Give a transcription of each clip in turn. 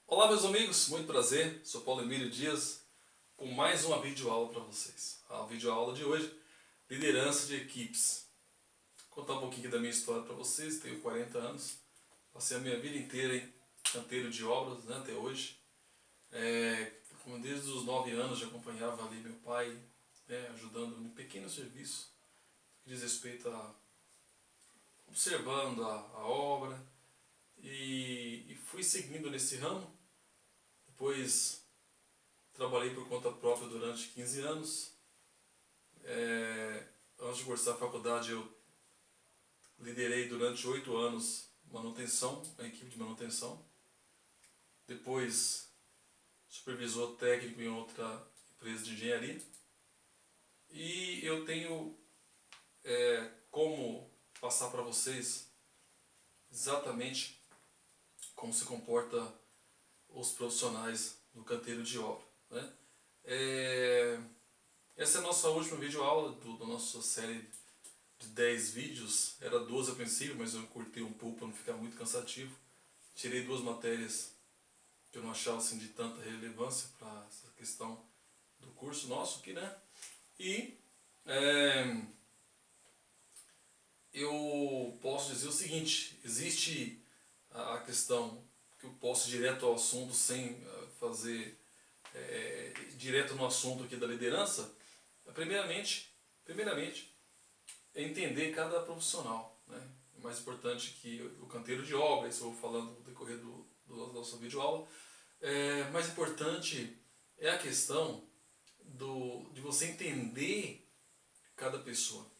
Olá meus amigos, muito prazer, sou Paulo Emílio Dias com mais uma videoaula para vocês. A videoaula de hoje, liderança de equipes. Vou contar um pouquinho aqui da minha história para vocês, tenho 40 anos, passei a minha vida inteira em canteiro de obras, né, até hoje. Desde os 9 anos já acompanhava ali meu pai, né, ajudando em pequenos serviços que diz respeito a observando a obra e fui seguindo nesse ramo. Depois trabalhei por conta própria durante 15 anos. Antes de cursar a faculdade eu liderei durante 8 anos manutenção, a equipe de manutenção. Depois supervisor técnico em outra empresa de engenharia. E eu tenho como passar para vocês exatamente como se comporta os profissionais do canteiro de obra, né? Essa é a nossa última videoaula da nossa série de 10 vídeos. Era 12 a princípio, mas eu cortei um pouco para não ficar muito cansativo. Tirei 2 matérias que eu não achava assim, de tanta relevância para essa questão do curso nosso aqui, né? E eu posso dizer o seguinte: existe a questão que eu posso ir direto ao assunto sem fazer direto no assunto aqui da liderança. Primeiramente é entender cada profissional, né? O mais importante que o canteiro de obra, isso eu vou falando no decorrer da nossa videoaula. Mais importante é a questão de você entender cada pessoa,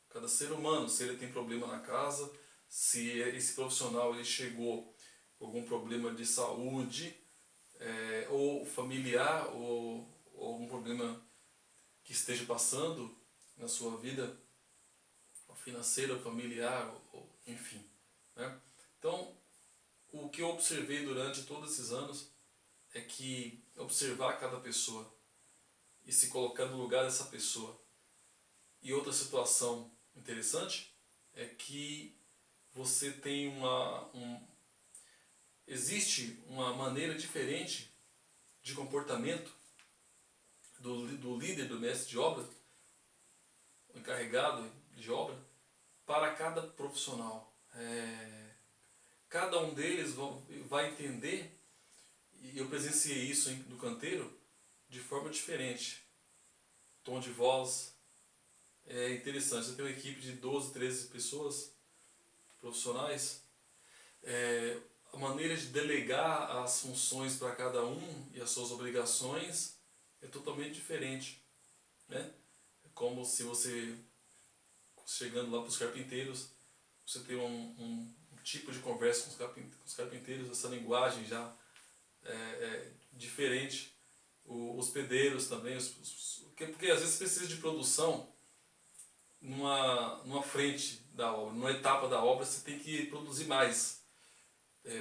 cada ser humano, se ele tem problema na casa, se esse profissional ele chegou com algum problema de saúde, ou familiar, ou algum problema que esteja passando na sua vida financeira, familiar, enfim, né? Então, o que eu observei durante todos esses anos é que observar cada pessoa e se colocar no lugar dessa pessoa. E outra situação interessante é que você tem existe uma maneira diferente de comportamento do líder, do mestre de obra, o encarregado de obra, para cada profissional. Cada um deles vai entender, e eu presenciei isso no canteiro, de forma diferente. Tom de voz é interessante. Você tem uma equipe de 12, 13 pessoas profissionais. A maneira de delegar as funções para cada um e as suas obrigações é totalmente diferente, né? É como se você, chegando lá para os carpinteiros, você tem um tipo de conversa com os carpinteiros, essa linguagem já diferente. Os pedreiros também, porque às vezes precisa de produção numa frente da obra, numa etapa da obra você tem que produzir mais.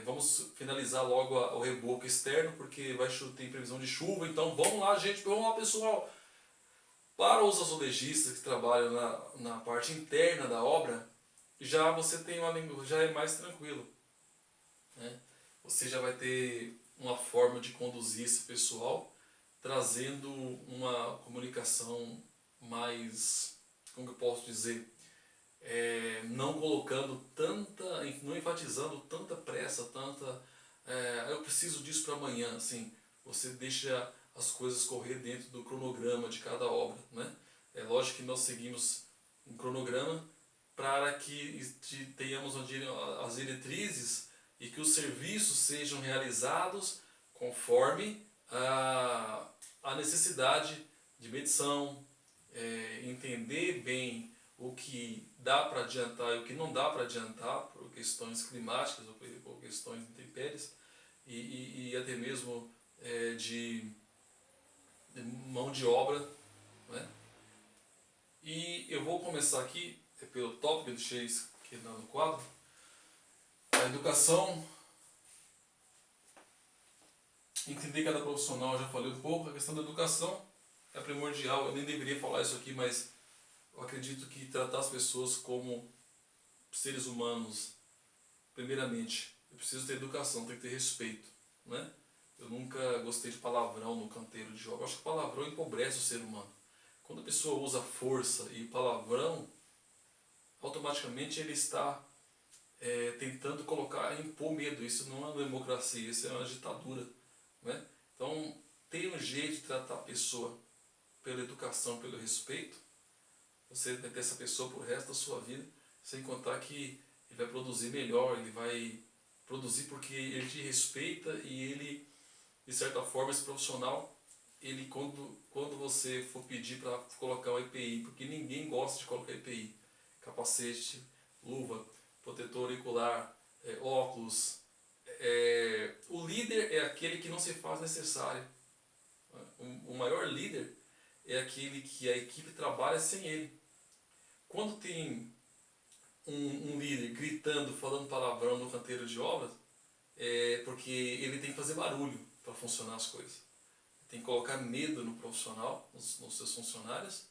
Vamos finalizar logo o reboco externo, porque tem previsão de chuva, então vamos lá gente, vamos lá pessoal. Para os azulejistas que trabalham na parte interna da obra, já você tem já é mais tranquilo, né? Você já vai ter uma forma de conduzir esse pessoal, trazendo uma comunicação mais, como eu posso dizer, não colocando não enfatizando tanta pressa, eu preciso disso para amanhã, assim. Você deixa as coisas correr dentro do cronograma de cada obra, né? É lógico que nós seguimos um cronograma para que tenhamos as diretrizes e que os serviços sejam realizados conforme a necessidade de medição, entender bem o que dá para adiantar e o que não dá para adiantar por questões climáticas ou por questões de intempéries e até mesmo de mão de obra, né? E eu vou começar aqui pelo tópico que eu deixei aqui no quadro. A educação, entender cada profissional, eu já falei um pouco. A questão da educação é primordial. Eu nem deveria falar isso aqui, mas eu acredito que tratar as pessoas como seres humanos, primeiramente, eu preciso ter educação, tem que ter respeito. né? Eu nunca gostei de palavrão no canteiro de obra. Eu acho que palavrão empobrece o ser humano. Quando a pessoa usa força e palavrão, automaticamente ele está tentando impor medo. Isso não é uma democracia, isso é uma ditadura, né? Então, tem um jeito de tratar a pessoa pela educação, pelo respeito. Você vai ter essa pessoa pro resto da sua vida, sem contar que ele vai produzir melhor, ele vai produzir porque ele te respeita e ele, de certa forma, esse profissional, ele quando você for pedir para colocar o EPI, porque ninguém gosta de colocar EPI, capacete, luva, protetor auricular, óculos, o líder é aquele que não se faz necessário. O maior líder é aquele que a equipe trabalha sem ele. Quando tem um líder gritando, falando palavrão no canteiro de obras, é porque ele tem que fazer barulho para funcionar as coisas. Tem que colocar medo no profissional, nos seus funcionários,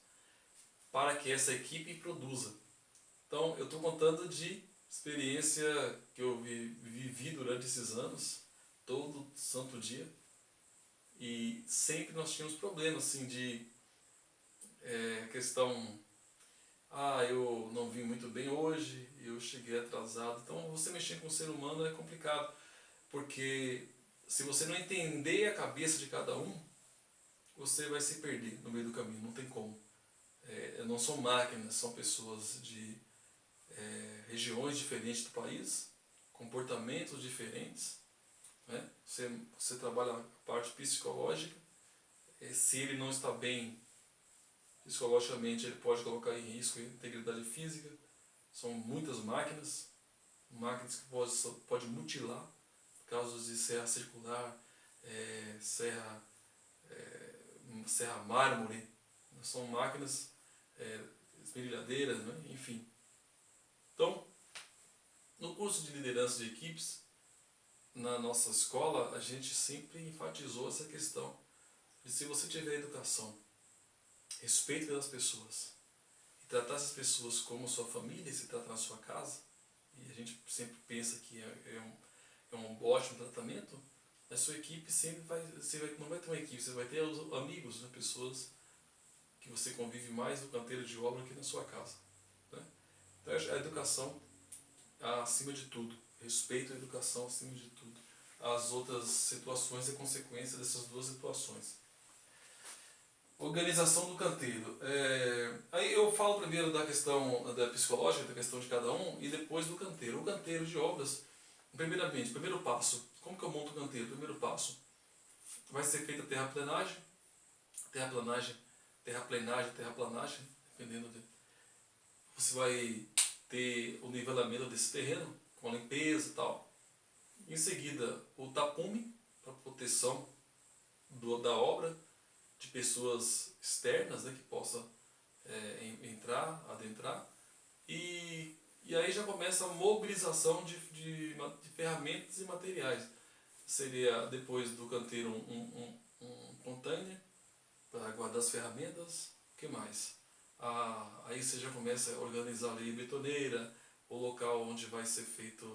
para que essa equipe produza. Então, eu estou contando de experiência que eu vivi durante esses anos, todo santo dia, e sempre nós tínhamos problemas assim, de questão, eu não vim muito bem hoje, eu cheguei atrasado. Então, você mexer com o ser humano é complicado, porque se você não entender a cabeça de cada um, você vai se perder no meio do caminho, não tem como. Não são máquinas, são pessoas de regiões diferentes do país, comportamentos diferentes, né? Você trabalha a parte psicológica, se ele não está bem psicologicamente, ele pode colocar em risco a integridade física. São muitas máquinas que pode mutilar, casos de serra circular, serra mármore, são máquinas esmerilhadeiras, né? Enfim. Então, no curso de liderança de equipes, na nossa escola, a gente sempre enfatizou essa questão de, se você tiver educação, respeito pelas pessoas, e tratar essas pessoas como sua família, se trata na sua casa, e a gente sempre pensa que é um ótimo tratamento, a sua equipe sempre não vai ter uma equipe, você vai ter amigos, né, pessoas que você convive mais no canteiro de obra que na sua casa, né? Então a educação acima de tudo, respeito à educação acima de tudo. As outras situações e consequências dessas duas situações. Organização do canteiro. Aí eu falo primeiro da questão da psicológica, da questão de cada um, e depois do canteiro. O canteiro de obras, primeiramente, primeiro passo, como que eu monto o canteiro? Primeiro passo, vai ser feita a terraplenagem, dependendo de... Você vai ter o nivelamento desse terreno, com a limpeza e tal. Em seguida, o tapume, para proteção da obra, de pessoas externas, né, que possam adentrar. E aí já começa a mobilização de ferramentas e materiais. Seria depois do canteiro um container para guardar as ferramentas. O que mais? Aí você já começa a organizar ali a betoneira, o local onde vai ser feito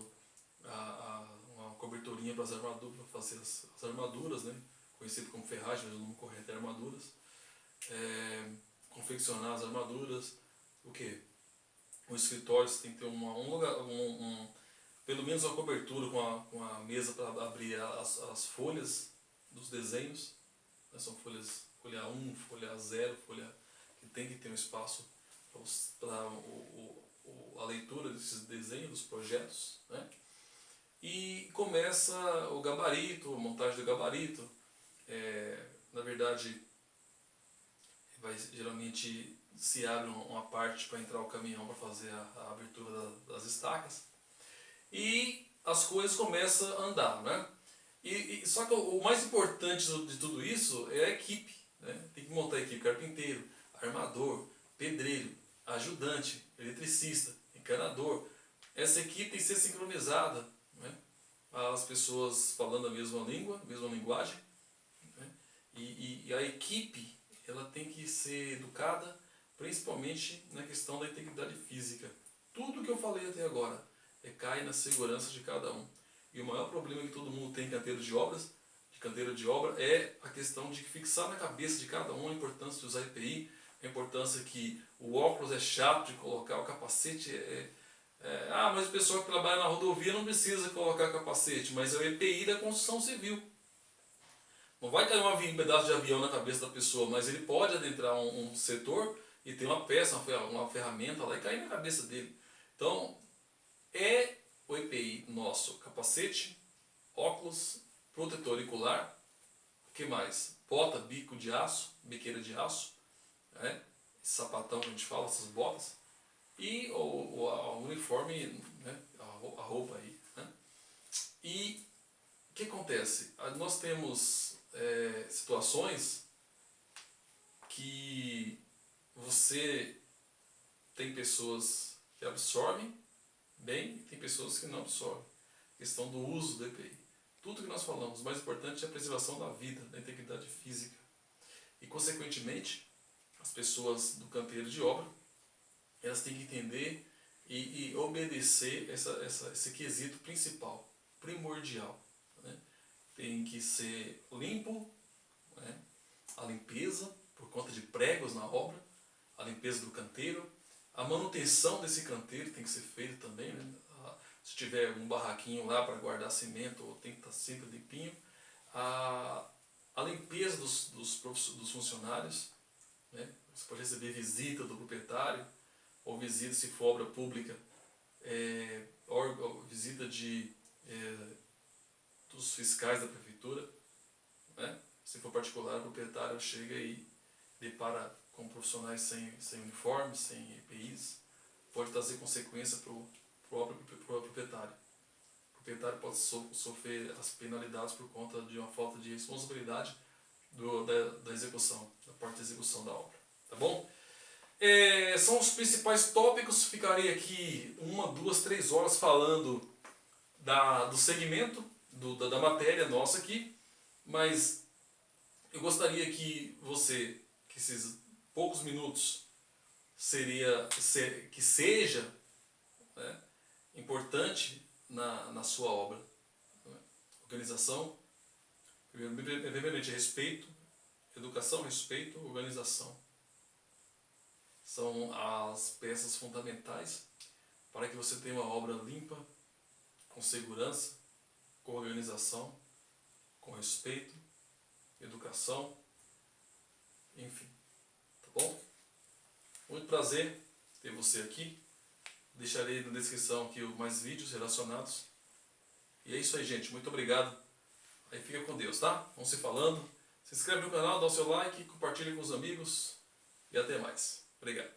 uma coberturinha para as armaduras, para fazer as armaduras, né? Conhecido como ferragem, mas o nome correto é armaduras. Confeccionar as armaduras. O que? O escritório você tem que ter um lugar, pelo menos uma cobertura com a mesa para abrir as folhas dos desenhos. São folha 1, folha 0, folha que tem que ter um espaço para a leitura desses desenhos, dos projetos, né? E começa o gabarito, a montagem do gabarito. Na verdade, geralmente se abre uma parte para entrar o caminhão para fazer a abertura das estacas. E as coisas começam a andar, né? Só que o mais importante de tudo isso é a equipe, né? Tem que montar a equipe: carpinteiro, armador, pedreiro, ajudante, eletricista, encanador. Essa equipe tem que ser sincronizada, né? As pessoas falando a mesma língua, a mesma linguagem, né? E a equipe, ela tem que ser educada, principalmente na questão da integridade física. Tudo que eu falei até agora cai na segurança de cada um. E o maior problema que todo mundo tem em canteiro de obras, de canteiro de obra, é a questão de fixar na cabeça de cada um a importância de usar EPI, a importância que o óculos é chato de colocar, o capacete mas o pessoal que trabalha na rodovia não precisa colocar capacete, mas é o EPI da construção civil. Não vai cair um pedaço de avião na cabeça da pessoa, mas ele pode adentrar um setor e ter uma peça, uma ferramenta lá e cair na cabeça dele. Então, é o EPI nosso: capacete, óculos, protetor auricular, o que mais? Bota, bico de aço, biqueira de aço, né? Esse sapatão que a gente fala, essas botas, e o uniforme, né? A roupa aí. Né? E o que acontece? Nós temos situações que você tem pessoas que absorvem bem e tem pessoas que não absorvem. A questão do uso do EPI. Tudo que nós falamos, o mais importante é a preservação da vida, da integridade física. E, consequentemente, as pessoas do canteiro de obra, elas têm que entender e obedecer esse quesito principal, primordial. Né? Tem que ser limpo, né? A limpeza, por conta de pregos na obra, a limpeza do canteiro, a manutenção desse canteiro tem que ser feita também. Né? Se tiver um barraquinho lá para guardar cimento, tem que estar sempre limpinho. A limpeza dos funcionários, né? Você pode receber visita do proprietário, ou visita, se for obra pública, visita dos fiscais da prefeitura. Né? Se for particular, o proprietário chega e depara com profissionais sem uniforme, sem EPIs, pode trazer consequência para o próprio proprietário. O proprietário pode sofrer as penalidades por conta de uma falta de responsabilidade da execução, da parte de execução da obra. Tá bom? São os principais tópicos. Ficarei aqui 1, 2, 3 horas falando do segmento, da matéria nossa aqui, mas eu gostaria que você, que esses poucos minutos que seja, né, importante na sua obra. Né? Organização, primeiramente respeito, educação, respeito, organização. São as peças fundamentais para que você tenha uma obra limpa, com segurança, com organização, com respeito, educação, enfim. Tá bom? Muito prazer ter você aqui. Deixarei na descrição aqui mais vídeos relacionados. E é isso aí, gente. Muito obrigado. Aí fica com Deus, tá? Vamos se falando. Se inscreve no canal, dá o seu like, compartilhe com os amigos. E até mais. Obrigado.